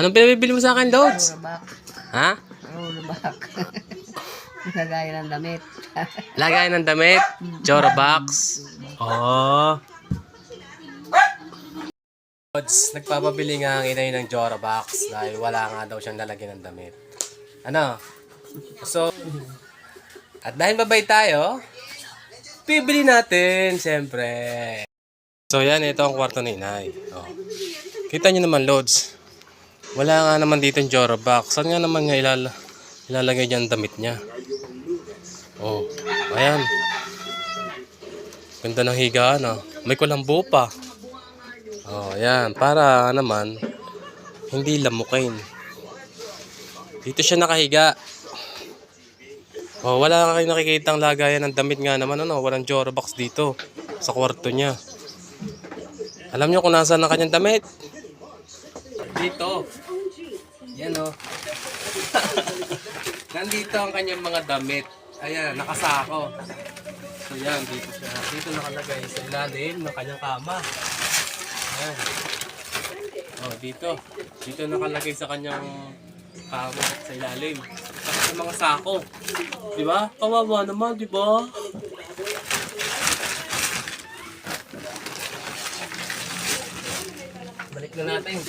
Anong pinabibili mo sa akin, Lods? Robak. Ha? Robak. Lagay ng damit. Lagay ng damit? Jorobox? Oo. Lods, nagpapabili nga ang inay ng Jorobox dahil wala nga daw siyang lalagyan ng damit. Ano? So, at dahil babay tayo, bibili natin, siyempre. So yan, ito ang kwarto ni inay. Oh. Kita nyo naman, Lods. Wala nga naman dito yung Jorobox. Saan nga naman nga ilalagay niya ang damit niya? Oh, ayan. Ganda ng higaan, oh. May kulambo pa. Oh, ayan. Para naman, hindi lamukin. Dito siya nakahiga. Oh, wala kayo nakikitang lagayan ng damit nga naman, ano. Walang Jorobox dito sa kwarto niya. Alam niyo kung nasaan ang kanyang damit? Dito. Yan, oh. Nandito ang kanyang mga damit. Ayan, nakasako. So yan, dito siya. Dito nakalagay sa ilalim ng kanyang kama. Ayan. Oh, dito. Dito nakalagay sa kanyang kama sa ilalim. Saka sa mga sako. Di ba? Kawawa naman, di ba? Balik na natin.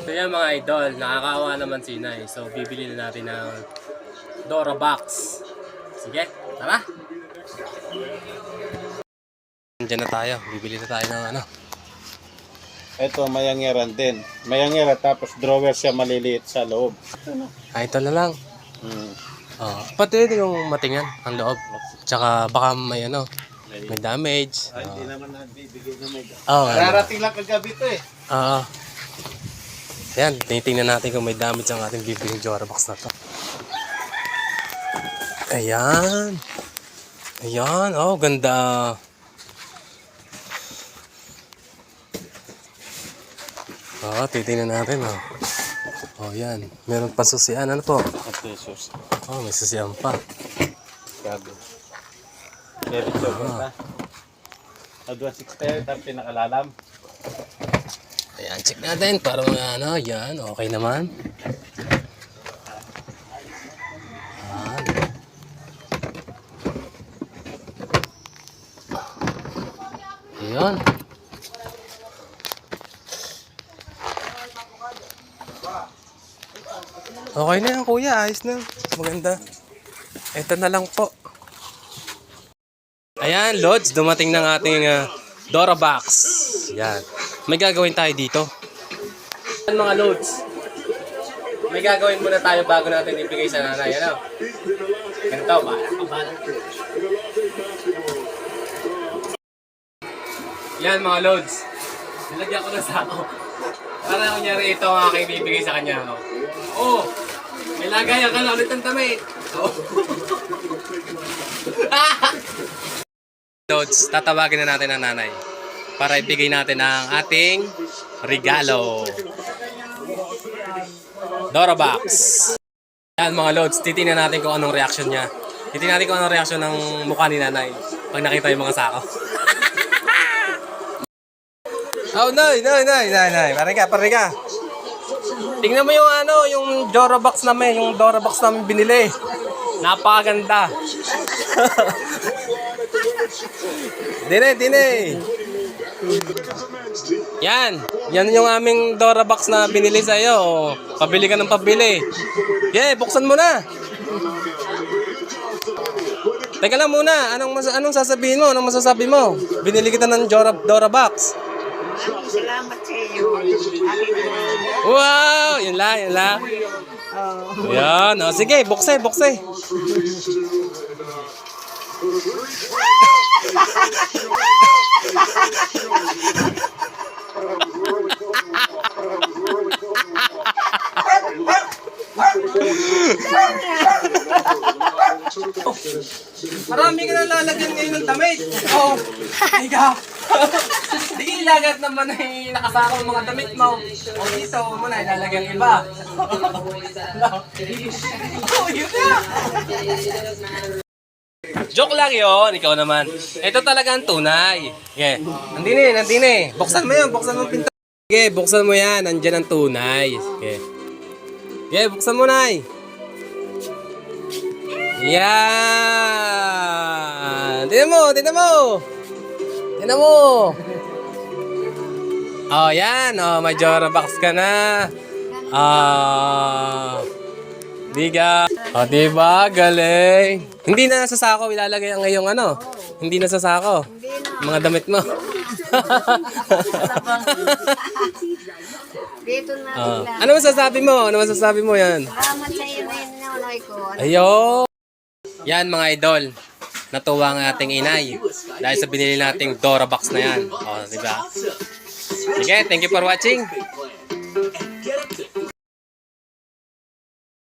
So yan mga idol, nakakaawa naman si Inay. So bibili na natin ng Jorobox. Sige, tara! Diyan na tayo, bibili na tayo ng ano. Ito, mayangeran din. Mayangera tapos drawer siya maliliit sa loob. Ito na lang. Oh, pati yung matingan ang loob. Tsaka baka may ano, may damage. Hindi naman nagbibigay na may Rarating lang kagabi to eh. Oo. Ayan, tinitingnan natin kung may damage ang ating bibiling Jorobox na to. Ayan. Ayan, oh, ganda. Oh, titingnan natin, oh. Oh, yan. Meron pa susian. Ano po? Jesus. Oh, may susian pa. Gabi. Very good na. Adwa 6 tapos pinakalalam. Ayan, check natin para mga ano, yan. Okay naman. Ayan. Okay na yan, kuya. Ayos na. Maganda. Ito na lang po. Ayan, Lods. Dumating ng ating Jorobox. Yan. May gagawin tayo dito. Ayan mga Lods. May gagawin muna tayo bago natin ibigay sa nanay. Ano? Ganito. Bahala. Yan mga Lods. Nilagyan ko na sako. Para kunyari ito ang aking bibigay sa kanya. Oh! May lagayan ka na ulit ng damit. Oh. Lods, tatawagin na natin ang nanay para ibigay natin ang ating regalo. Jorobox. Yan mga Lods, titingnan natin kung anong reaction niya. Titingnan natin kung anong reaction ng mukha ni nanay pag nakita yung mga sako. Oh, nay. Pare ka. Tingnan mo yung ano, yung Jorobox namin, yung Jorobox namin binili. Napakaganda. Dine. Yan yung aming Jorobox na binili sa iyo. Oh, pabili ka ng pabili. Yeah, buksan mo na. Teka lang muna, anong sasabihin mo? Anong masasabi mo? Binili kita ng Jorobox. Salamat sa iyo. Wow! Yun lang. Yan. O, sige, bukse. Marami ka na lalagyan ngayon ng damit. Oh, ikaw. Sige, ilagat naman ay nakasakong mga damit mo. O dito mo na ilalagyan iba. Oh, yun na. Joke lang yun, ikaw naman. Ito talaga ang tunay. Yeah. Nandini. Buksan mo yun, buksan mo pinto. Sige, buksan mo yan. Nandyan ang tunay. Sige. Sige, buksan mo, Nay. Yan. Tingnan mo, tingnan mo. Tingnan mo. Oh, yan. Oh, may Jora box ka na. Diga. Oh, diba? Galing. Hindi na nasa sako. Ilalagay ang ngayong ano. Hindi na sa sako. Mga damit mo. Dito na lang. Ano masasabi mo? Ano masasabi mo yan? Salamat sa iyo na yun, Nonoy ko. Ayun. Yan mga idol. Natuwa ang ating inay. Dahil sa binili nating Dora box na yan. O, diba? Sige, thank you for watching.